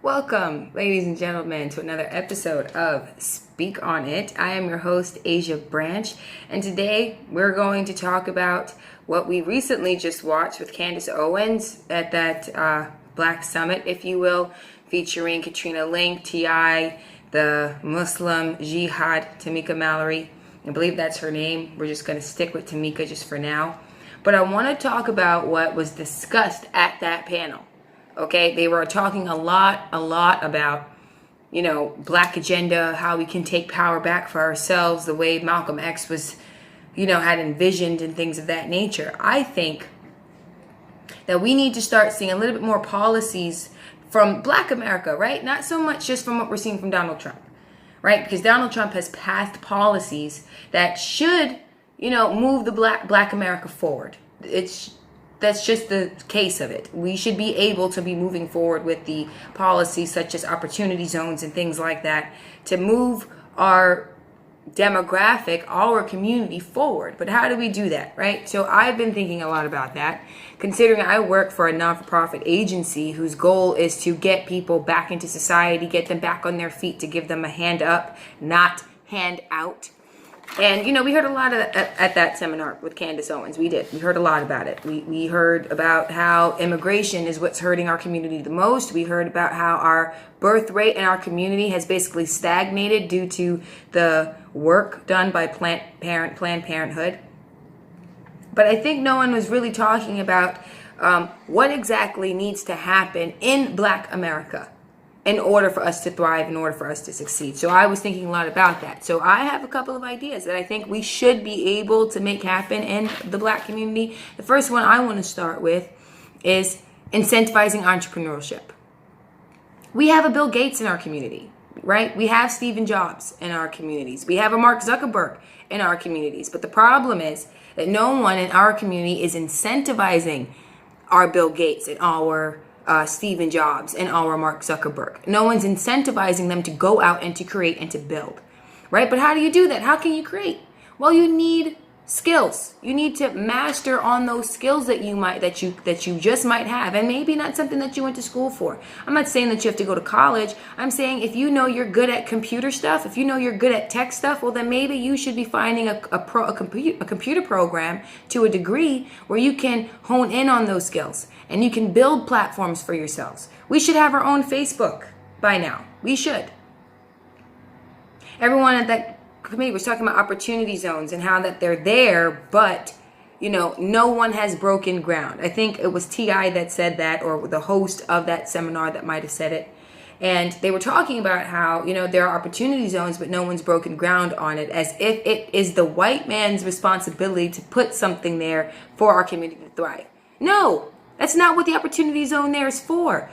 Welcome, ladies and gentlemen, to another episode of Speak On It. I am your host, Asia Branch, and today we're going to talk about what we recently just watched with Candace Owens at that Black Summit, if you will, featuring Katrina Link, T.I., the Muslim Jihad, Tamika Mallory. I believe that's her name. We're just going to stick with Tamika just for now. But I want to talk about what was discussed at that panel. Okay, they were talking a lot about, Black agenda, how we can take power back for ourselves, the way Malcolm X was, had envisioned and things of that nature. I think that we need to start seeing a little bit more policies from Black America, right? Not so much just from what we're seeing from Donald Trump, right? Because Donald Trump has passed policies that should, move the Black America forward. That's just the case of it. We should be able to be moving forward with the policies such as opportunity zones and things like that to move our demographic, our community forward. But how do we do that, right? So I've been thinking a lot about that, considering I work for a non-for-profit agency whose goal is to get people back into society, get them back on their feet, to give them a hand up, not hand out. And, we heard a lot at that seminar with Candace Owens. We did. We heard a lot about it. We heard about how immigration is what's hurting our community the most. We heard about how our birth rate in our community has basically stagnated due to the work done by Planned Parenthood. But I think no one was really talking about what exactly needs to happen in Black America in order for us to thrive, in order for us to succeed. So I was thinking a lot about that. So I have a couple of ideas that I think we should be able to make happen in the Black community. The first one I want to start with is incentivizing entrepreneurship. We have a Bill Gates in our community, right? We have Steve Jobs in our communities. We have a Mark Zuckerberg in our communities. But the problem is that no one in our community is incentivizing our Bill Gates and our Steve Jobs and our Mark Zuckerberg. No one's incentivizing them to go out and to create and to build, right? But how do you do that? How can you create? Well, you need skills. You need to master on those skills that you just might have, and maybe not something that you went to school for. I'm not saying that you have to go to college. I'm saying if you know you're good at computer stuff, if you know you're good at tech stuff, well then maybe you should be finding a computer program to a degree where you can hone in on those skills and you can build platforms for yourselves. We should have our own Facebook by now. We should. Everyone at that committee was talking about opportunity zones and how that they're there, but no one has broken ground. I think it was T.I. that said that, or the host of that seminar that might have said it. And they were talking about how, there are opportunity zones, but no one's broken ground on it, as if it is the white man's responsibility to put something there for our community to thrive. No, that's not what the opportunity zone there is for.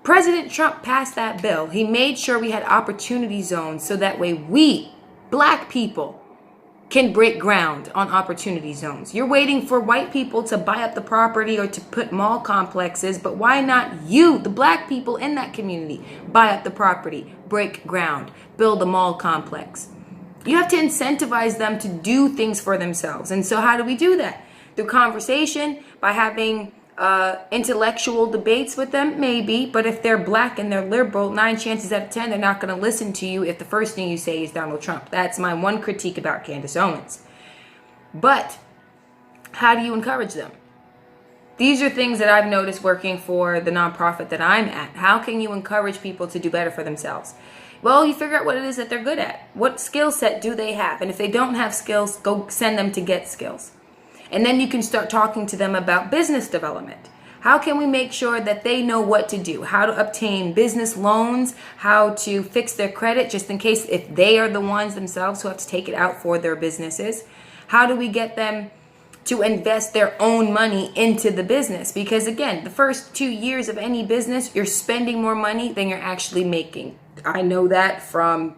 President Trump passed that bill. He made sure we had opportunity zones so that way we, Black people, can break ground on opportunity zones. You're waiting for white people to buy up the property or to put mall complexes, but why not you, the Black people in that community, buy up the property, break ground, build a mall complex? You have to incentivize them to do things for themselves. And so how do we do that? Through conversation, by having intellectual debates with them, maybe, but if they're Black and they're liberal, 9 chances out of 10 they're not going to listen to you if the first thing you say is Donald Trump. That's my one critique about Candace Owens. But how do you encourage them? These are things that I've noticed working for the nonprofit that I'm at. How can you encourage people to do better for themselves? Well, you figure out what it is that they're good at. What skill set do they have? And if they don't have skills, go send them to get skills. And then you can start talking to them about business development. How can we make sure that they know what to do? How to obtain business loans, how to fix their credit just in case if they are the ones themselves who have to take it out for their businesses. How do we get them to invest their own money into the business? Because again, the first 2 years of any business, you're spending more money than you're actually making. I know that from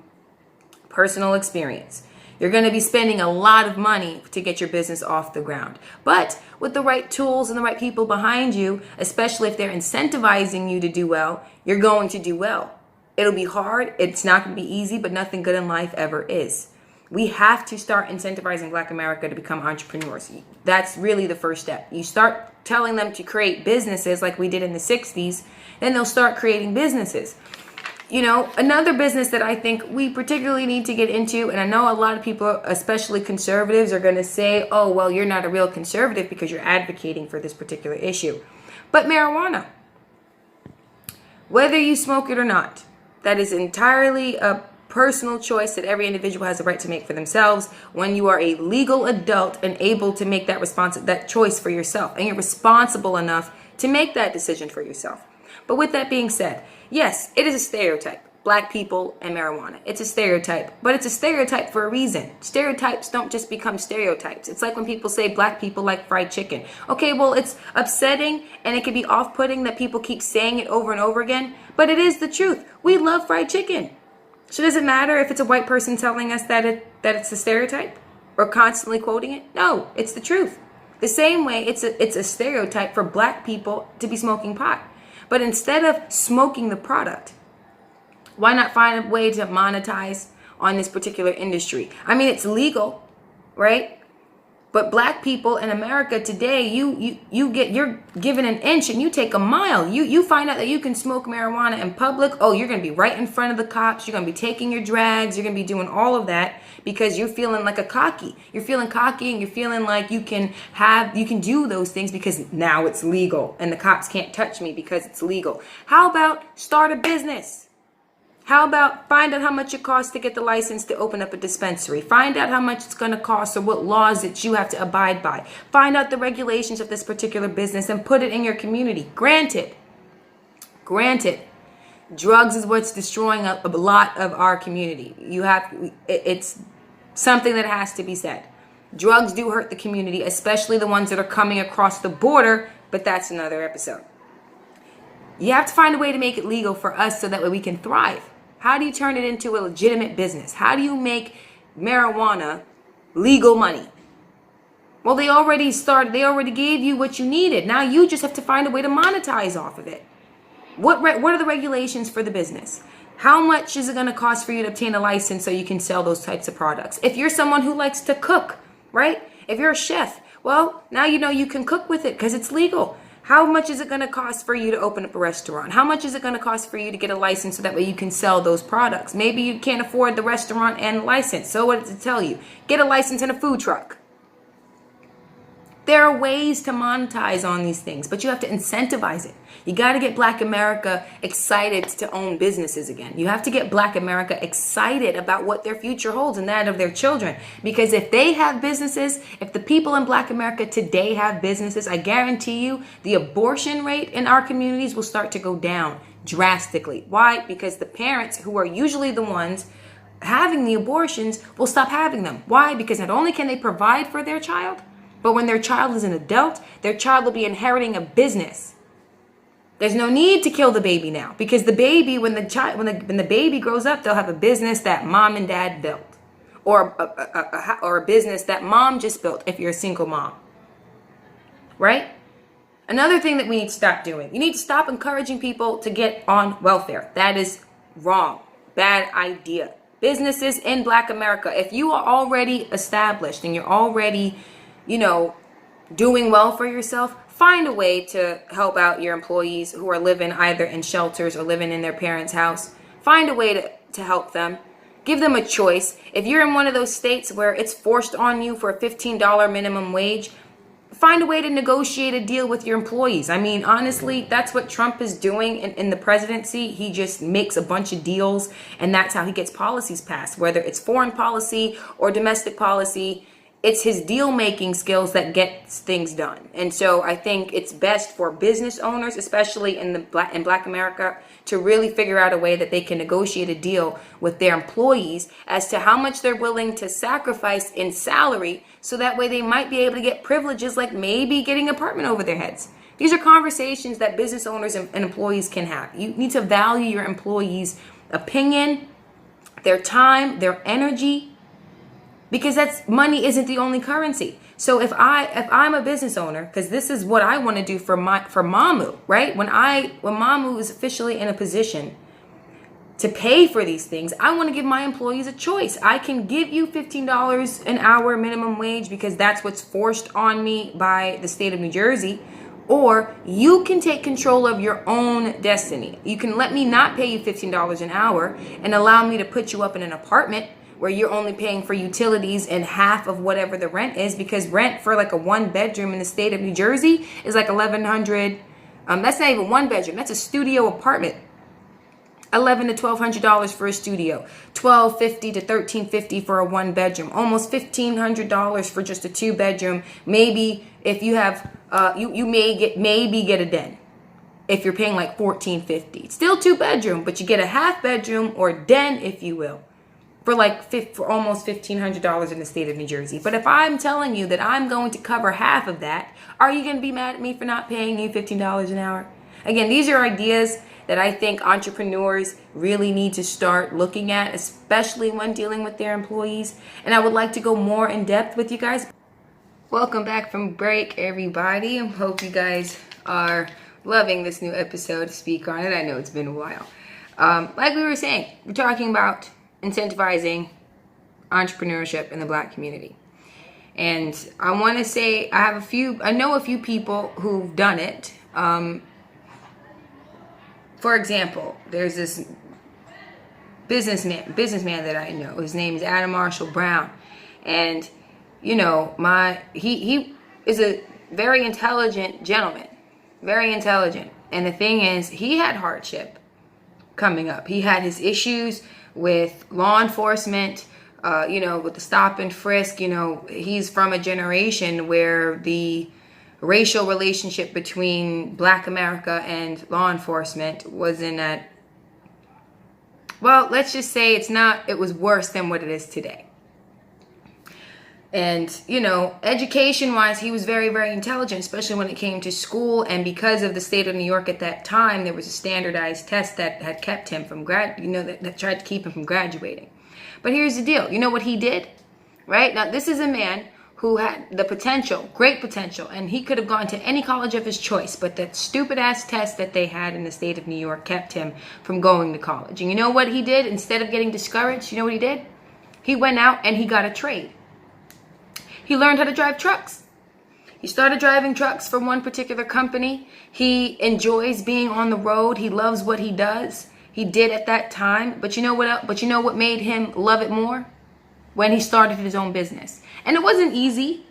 personal experience. You're going to be spending a lot of money to get your business off the ground. But with the right tools and the right people behind you, especially if they're incentivizing you to do well, you're going to do well. It'll be hard. It's not going to be easy, but nothing good in life ever is. We have to start incentivizing Black America to become entrepreneurs. That's really the first step. You start telling them to create businesses like we did in the 60s, then they'll start creating businesses. You know, another business that I think we particularly need to get into, and I know a lot of people, especially conservatives, are going to say, oh, well, you're not a real conservative because you're advocating for this particular issue. But marijuana, whether you smoke it or not, that is entirely a personal choice that every individual has the right to make for themselves when you are a legal adult and able to make that choice for yourself, and you're responsible enough to make that decision for yourself. But with that being said, yes, it is a stereotype. Black people and marijuana. It's a stereotype, but it's a stereotype for a reason. Stereotypes don't just become stereotypes. It's like when people say black people like fried chicken. Okay, well, it's upsetting and it can be off-putting that people keep saying it over and over again, but it is the truth. We love fried chicken. So does it matter if it's a white person telling us that it's a stereotype or constantly quoting it? No, it's the truth. The same way it's a stereotype for black people to be smoking pot. But instead of smoking the product, why not find a way to monetize on this particular industry? I mean, it's legal, right? But black people in America today, you're given an inch and you take a mile. You find out that you can smoke marijuana in public. Oh, you're going to be right in front of the cops. You're going to be taking your drags. You're going to be doing all of that because you're feeling like a cocky. You're feeling cocky and you're feeling like you can do those things because now it's legal and the cops can't touch me because it's legal. How about start a business? How about find out how much it costs to get the license to open up a dispensary? Find out how much it's going to cost or what laws that you have to abide by. Find out the regulations of this particular business and put it in your community. Granted, drugs is what's destroying a lot of our community. It's something that has to be said. Drugs do hurt the community, especially the ones that are coming across the border, but that's another episode. You have to find a way to make it legal for us so that way we can thrive. How do you turn it into a legitimate business? How do you make marijuana legal money? Well, they already gave you what you needed. Now you just have to find a way to monetize off of it. What are the regulations for the business? How much is it going to cost for you to obtain a license so you can sell those types of products? If you're someone who likes to cook, right? If you're a chef, well, now you know you can cook with it because it's legal. How much is it going to cost for you to open up a restaurant? How much is it going to cost for you to get a license so that way you can sell those products? Maybe you can't afford the restaurant and the license. So what does it tell you? Get a license in a food truck. There are ways to monetize on these things, but you have to incentivize it. You got to get Black America excited to own businesses again. You have to get Black America excited about what their future holds and that of their children. Because if they have businesses, if the people in Black America today have businesses, I guarantee you the abortion rate in our communities will start to go down drastically. Why? Because the parents, who are usually the ones having the abortions, will stop having them. Why? Because not only can they provide for their child, but when their child is an adult, their child will be inheriting a business. There's no need to kill the baby now because the baby, when the baby grows up, they'll have a business that mom and dad built, or a business that mom just built if you're a single mom. Right? Another thing that we need to stop doing, you need to stop encouraging people to get on welfare. That is wrong. Bad idea. Businesses in Black America, if you are already established and you're already doing well for yourself, find a way to help out your employees who are living either in shelters or living in their parents' house. Find a way to help them. Give them a choice. If you're in one of those states where it's forced on you for a $15 minimum wage, find a way to negotiate a deal with your employees. I mean, honestly, that's what Trump is doing in the presidency. He just makes a bunch of deals, and that's how he gets policies passed, whether it's foreign policy or domestic policy. It's his deal-making skills that gets things done. And so I think it's best for business owners, especially in Black America, to really figure out a way that they can negotiate a deal with their employees as to how much they're willing to sacrifice in salary, so that way they might be able to get privileges like maybe getting an apartment over their heads. These are conversations that business owners and employees can have. You need to value your employees' opinion, their time, their energy, because money isn't the only currency. So if I'm a business owner, because this is what I want to do for Mamu, right? When Mamu is officially in a position, to pay for these things. I want to give my employees a choice. I can give you $15 an hour minimum wage because that's what's forced on me by the state of New Jersey. Or you can take control of your own destiny. You can let me not pay you $15 an hour and allow me to put you up in an apartment where you're only paying for utilities and half of whatever the rent is, because rent for like a 1-bedroom in the state of New Jersey is like $1,100. That's not even 1 bedroom. That's a studio apartment. $1,100 to $1,200 for a studio, $1,250 to $1,350 for a 1-bedroom, almost $1,500 for just a 2-bedroom. Maybe if you have, you may get a den if you're paying like $1,450. Still 2-bedroom, but you get a half bedroom or den, if you will, for almost $1,500 in the state of New Jersey. But if I'm telling you that I'm going to cover half of that, are you going to be mad at me for not paying you $15 an hour? Again, these are ideas that I think entrepreneurs really need to start looking at, especially when dealing with their employees. And I would like to go more in depth with you guys. Welcome back from break, everybody. I hope you guys are loving this new episode, Speak On It. I know it's been a while. Like we were saying, we're talking about incentivizing entrepreneurship in the Black community. And I want to say I know a few people who've done it. For example, there's this businessman that I know. His name is Adam Marshall Brown. And, you know, he is a very intelligent gentleman. Very intelligent. And the thing is, he had hardship coming up. He had his issues with law enforcement, with the stop and frisk. You know, he's from a generation where the racial relationship between Black America and law enforcement was in that, well, let's just say it was worse than what it is today. And, you know, education-wise, he was very, very intelligent, especially when it came to school. And because of the state of New York at that time, there was a standardized test that had kept him from that tried to keep him from graduating. But here's the deal. You know what he did? Right? Now, this is a man who had the potential, great potential, and he could have gone to any college of his choice, but that stupid-ass test that they had in the state of New York kept him from going to college. And you know what he did? Instead of getting discouraged, you know what he did? He went out and he got a trade. He learned how to drive trucks. He started driving trucks for one particular company. He enjoys being on the road. He loves what he does. He did at that time. But you know what else? But you know what made him love it more? When he started his own business. And it wasn't easy.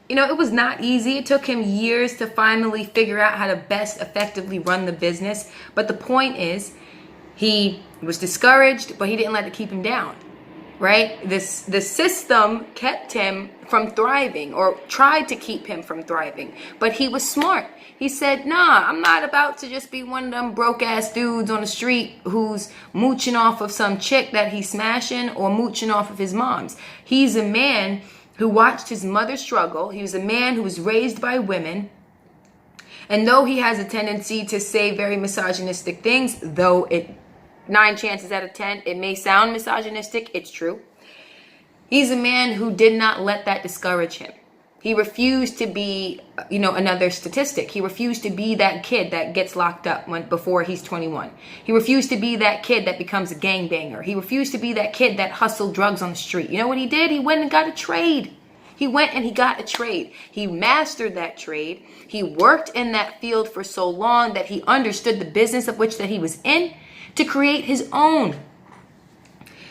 You know, it was not easy. It took him years to finally figure out how to best effectively run the business. But the point is, he was discouraged, but he didn't let it keep him down. Right? The system kept him from thriving, or tried to keep him from thriving. But he was smart. He said, nah, I'm not about to just be one of them broke ass dudes on the street who's mooching off of some chick that he's smashing or mooching off of his mom's. He's a man who watched his mother struggle. He was a man who was raised by women. And though he has a tendency to say very misogynistic things, though 9 chances out of 10, it may sound misogynistic, it's true. He's a man who did not let that discourage him. He refused to be, another statistic. He refused to be that kid that gets locked up before he's 21. He refused to be that kid that becomes a gangbanger. He refused to be that kid that hustled drugs on the street. You know what he did? He went and got a trade. He went and he got a trade. He mastered that trade. He worked in that field for so long that he understood the business of which that he was in to create his own.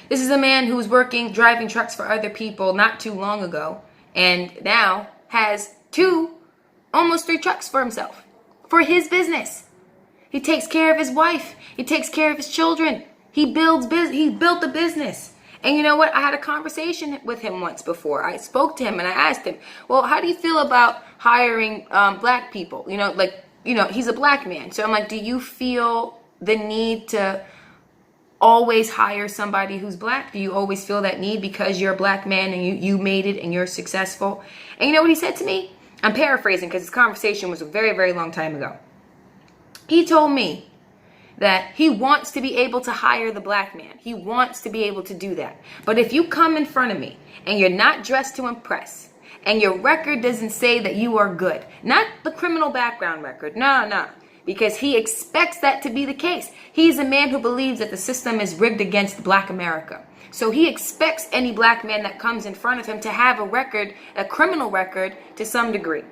This is a man who was driving trucks for other people not too long ago, and now has almost 3 trucks for himself, for his business. He takes care of his wife. He takes care of his children. He built the business. And you know what? I had a conversation with him once before. I spoke to him and I asked him, well, how do you feel about hiring Black people? He's a Black man. So I'm like, do you feel the need to always hire somebody who's Black? Do you always feel that need because you're a Black man and you made it and you're successful? And you know what he said to me? I'm paraphrasing because this conversation was a very, very long time ago. He told me that he wants to be able to hire the Black man. He wants to be able to do that. But if you come in front of me and you're not dressed to impress and your record doesn't say that you are good, not the criminal background record, no. because he expects that to be the case. He's a man who believes that the system is rigged against Black America. So he expects any Black man that comes in front of him to have a record, a criminal record to some degree.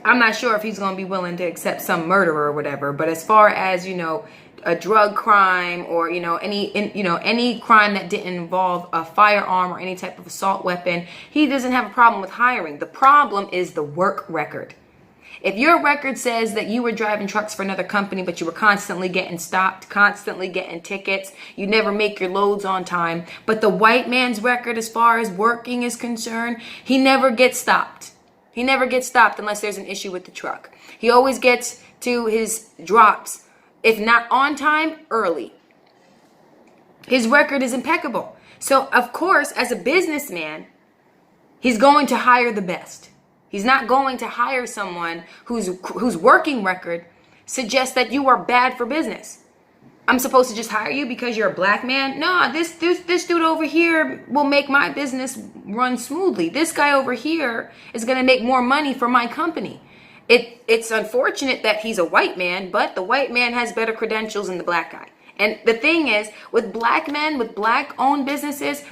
I'm not sure if he's going to be willing to accept some murderer or whatever, but as far as, a drug crime or, any crime that didn't involve a firearm or any type of assault weapon, he doesn't have a problem with hiring. The problem is the work record. If your record says that you were driving trucks for another company, but you were constantly getting stopped, constantly getting tickets, you never make your loads on time, but the white man's record as far as working is concerned, he never gets stopped. He never gets stopped unless there's an issue with the truck. He always gets to his drops, if not on time, early. His record is impeccable. So, of course, as a businessman, he's going to hire the best. He's not going to hire someone whose working record suggests that you are bad for business. I'm supposed to just hire you because you're a Black man? No, this dude over here will make my business run smoothly. This guy over here is going to make more money for my company. It's unfortunate that he's a white man, but the white man has better credentials than the Black guy. And the thing is, with Black men, with Black-owned businesses,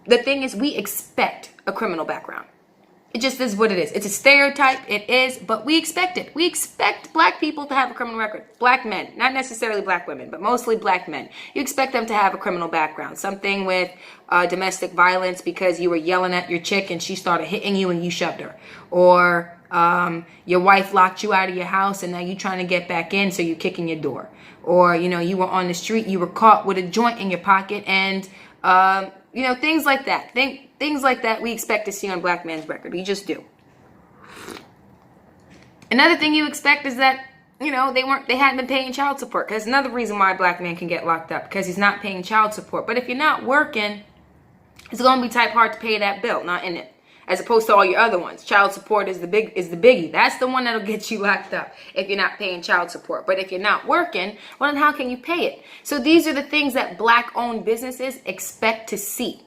the thing is we expect a criminal background. It just is what it is. It's a stereotype. It is, but we expect it. We expect Black people to have a criminal record. Black men, not necessarily Black women, but mostly Black men. You expect them to have a criminal background. Something with domestic violence because you were yelling at your chick and she started hitting you and you shoved her. Or your wife locked you out of your house and now you're trying to get back in, so you're kicking your door. Or, you were on the street, you were caught with a joint in your pocket and, things like that. Things like that we expect to see on Black man's record. We just do. Another thing you expect is that, they hadn't been paying child support. Because another reason why a Black man can get locked up, because he's not paying child support. But if you're not working, it's going to be type hard to pay that bill, not in it. As opposed to all your other ones. Child support is the biggie. That's the one that'll get you locked up if you're not paying child support. But if you're not working, well, then how can you pay it? So these are the things that Black-owned businesses expect to see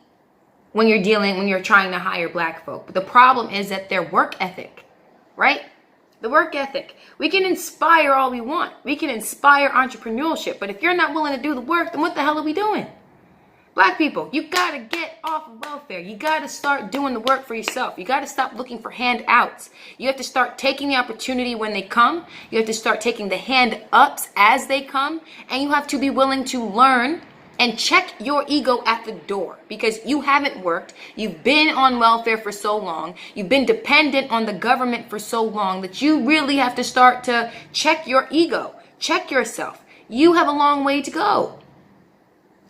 when you're trying to hire Black folk. But the problem is that their work ethic, right? The work ethic. We can inspire all we want. We can inspire entrepreneurship. But if you're not willing to do the work, then what the hell are we doing? Black people, you got to get off of welfare. You got to start doing the work for yourself. You got to stop looking for handouts. You have to start taking the opportunity when they come. You have to start taking the hand ups as they come. And you have to be willing to learn and check your ego at the door, because you haven't worked. You've been on welfare for so long. You've been dependent on the government for so long that you really have to start to check your ego. Check yourself. You have a long way to go.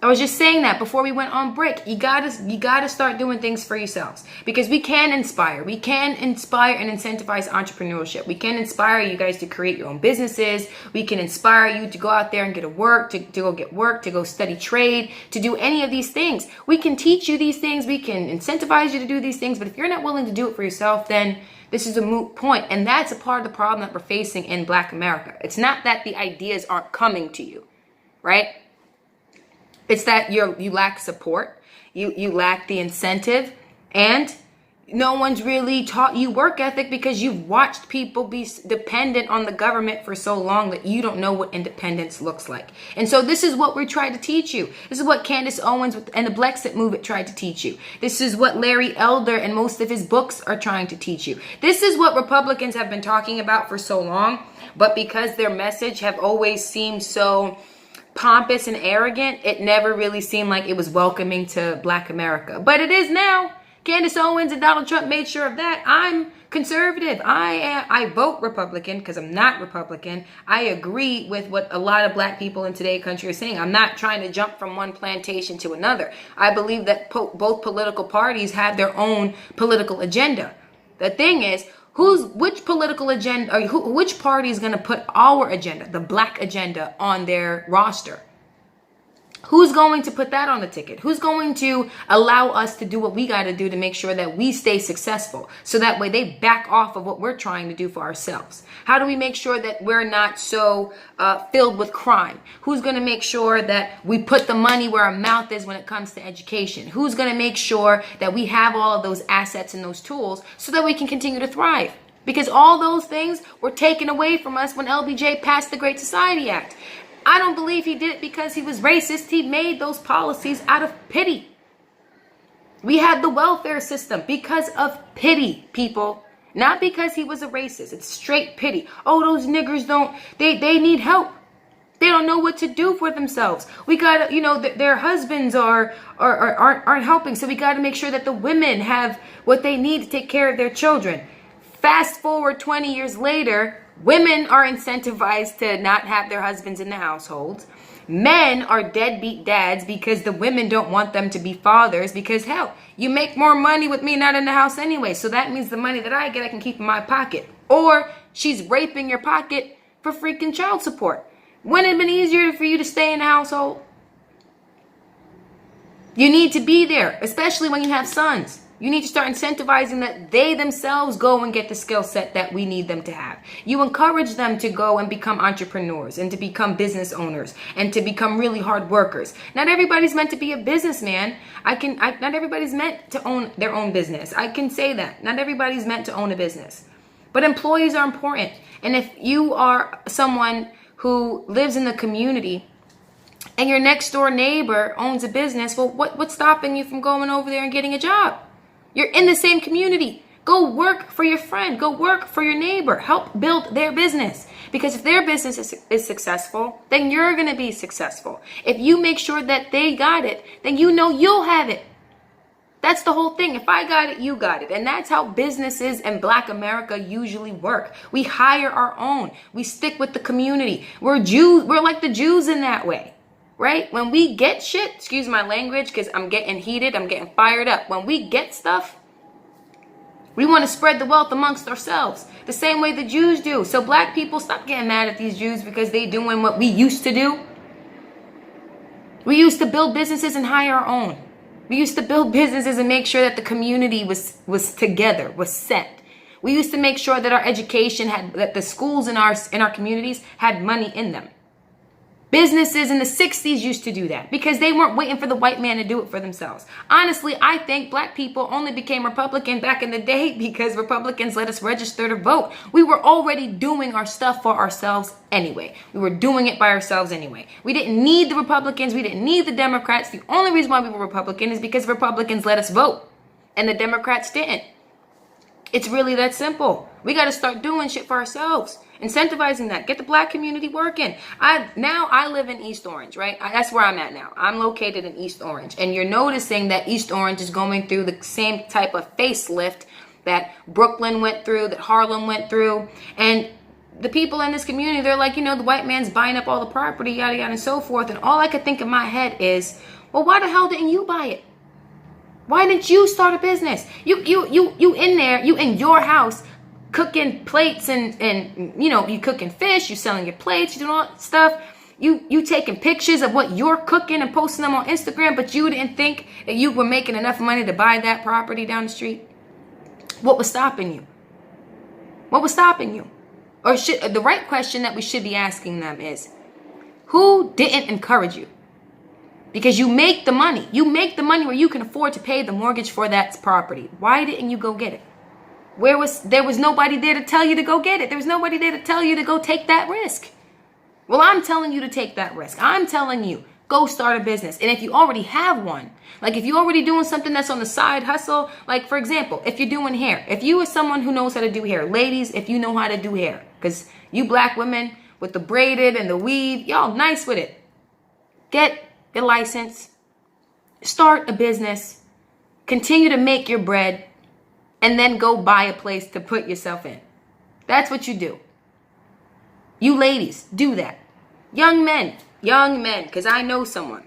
I was just saying that before we went on break. You gotta start doing things for yourselves, because we can inspire. We can inspire and incentivize entrepreneurship. We can inspire you guys to create your own businesses. We can inspire you to go out there and get a work, to go get work, to go study trade, to do any of these things. We can teach you these things. We can incentivize you to do these things. But if you're not willing to do it for yourself, then this is a moot point. And that's a part of the problem that we're facing in Black America. It's not that the ideas aren't coming to you, right? It's that you lack support, you lack the incentive, and no one's really taught you work ethic because you've watched people be dependent on the government for so long that you don't know what independence looks like. And so this is what we're trying to teach you. This is what Candace Owens and the Blexit movement tried to teach you. This is what Larry Elder and most of his books are trying to teach you. This is what Republicans have been talking about for so long, but because their message have always seemed so pompous and arrogant, it never really seemed like it was welcoming to Black America. But it is now. Candace Owens and Donald Trump made sure of that. I'm conservative. I vote Republican because I'm not Republican. I agree with what a lot of Black people in today's country are saying. I'm not trying to jump from one plantation to another. I believe that both political parties have their own political agenda. The thing is, which political agenda, or which party is going to put our agenda, the Black agenda, on their roster? Who's going to put that on the ticket? Who's going to allow us to do what we got to do to make sure that we stay successful? So that way they back off of what we're trying to do for ourselves. How do we make sure that we're not so filled with crime? Who's going to make sure that we put the money where our mouth is when it comes to education? Who's going to make sure that we have all of those assets and those tools so that we can continue to thrive? Because all those things were taken away from us when LBJ passed the Great Society Act. I don't believe he did it because he was racist. He made those policies out of pity. We had the welfare system because of pity, people. Not because he was a racist. It's straight pity. Oh, those niggers they need help. They don't know what to do for themselves. We gotta, their husbands aren't helping. So we gotta make sure that the women have what they need to take care of their children. Fast forward 20 years later, women are incentivized to not have their husbands in the household. Men are deadbeat dads because the women don't want them to be fathers because, hell, you make more money with me not in the house anyway. So that means the money that I get, I can keep in my pocket. Or she's raping your pocket for freaking child support. Wouldn't it have been easier for you to stay in the household? You need to be there, especially when you have sons. You need to start incentivizing that they themselves go and get the skill set that we need them to have. You encourage them to go and become entrepreneurs and to become business owners and to become really hard workers. Not everybody's meant to be a businessman. Not everybody's meant to own their own business. I can say that. Not everybody's meant to own a business. But employees are important. And if you are someone who lives in the community and your next door neighbor owns a business, well, what's stopping you from going over there and getting a job? You're in the same community. Go work for your friend. Go work for your neighbor. Help build their business. Because if their business is successful, then you're going to be successful. If you make sure that they got it, then you'll have it. That's the whole thing. If I got it, you got it. And that's how businesses in Black America usually work. We hire our own. We stick with the community. We're Jews. We're like the Jews in that way. Right? When we get shit, excuse my language, because I'm getting heated, I'm getting fired up. When we get stuff, we want to spread the wealth amongst ourselves. The same way the Jews do. So Black people, stop getting mad at these Jews because they doing what we used to do. We used to build businesses and hire our own. We used to build businesses and make sure that the community was together, was set. We used to make sure that our education that the schools in our communities had money in them. Businesses in the 60s used to do that because they weren't waiting for the white man to do it for themselves. Honestly, I think Black people only became Republican back in the day because Republicans let us register to vote. We were already doing our stuff for ourselves anyway. We were doing it by ourselves anyway. We didn't need the Republicans. We didn't need the Democrats. The only reason why we were Republican is because Republicans let us vote and the Democrats didn't. It's really that simple. We got to start doing shit for ourselves. Incentivizing that. Get the Black community working. I live in East Orange, right? That's where I'm at now. I'm located in East Orange. And you're noticing that East Orange is going through the same type of facelift that Brooklyn went through, that Harlem went through. And the people in this community, they're like, the white man's buying up all the property, yada, yada, and so forth. And all I could think in my head is, well, why the hell didn't you buy it? Why didn't you start a business? You in there, you in your house, cooking plates and you cooking fish, you selling your plates, you doing all that stuff. You taking pictures of what you're cooking and posting them on Instagram, but you didn't think that you were making enough money to buy that property down the street. What was stopping you? What was stopping you? Or the right question that we should be asking them is, who didn't encourage you? Because you make the money. You make the money where you can afford to pay the mortgage for that property. Why didn't you go get it? There was nobody there to tell you to go get it. There was nobody there to tell you to go take that risk. Well, I'm telling you to take that risk. I'm telling you, go start a business. And if you already have one, like if you're already doing something that's on the side hustle, like for example, if you're doing hair, if you are someone who knows how to do hair, ladies, if you know how to do hair, because you Black women with the braided and the weave, y'all nice with it. Get your license, start a business, continue to make your bread, and then go buy a place to put yourself in. That's what you do. You ladies, do that. Young men, because I know someone.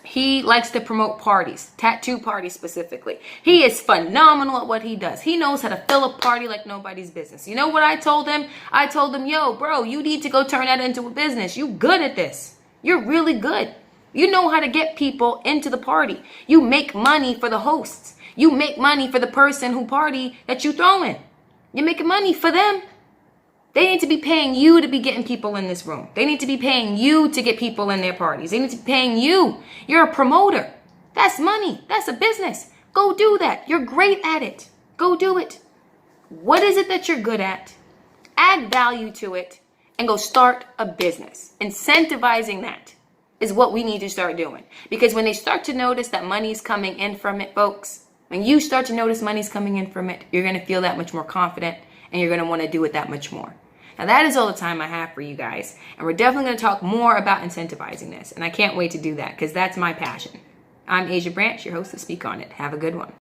He likes to promote parties, tattoo parties specifically. He is phenomenal at what he does. He knows how to fill a party like nobody's business. You know what I told him? I told him, yo, bro, you need to go turn that into a business. You good at this. You're really good. You know how to get people into the party. You make money for the hosts. You make money for the person who party that you throwing. You're making money for them. They need to be paying you to be getting people in this room. They need to be paying you to get people in their parties. They need to be paying you. You're a promoter. That's money. That's a business. Go do that. You're great at it. Go do it. What is it that you're good at? Add value to it and go start a business. Incentivizing that is what we need to start doing. Because when they start to notice that money's coming in from it, folks, when you start to notice money's coming in from it, you're going to feel that much more confident and you're going to want to do it that much more. Now, that is all the time I have for you guys. And we're definitely going to talk more about incentivizing this. And I can't wait to do that because that's my passion. I'm Asia Branch, your host of Speak On It. Have a good one.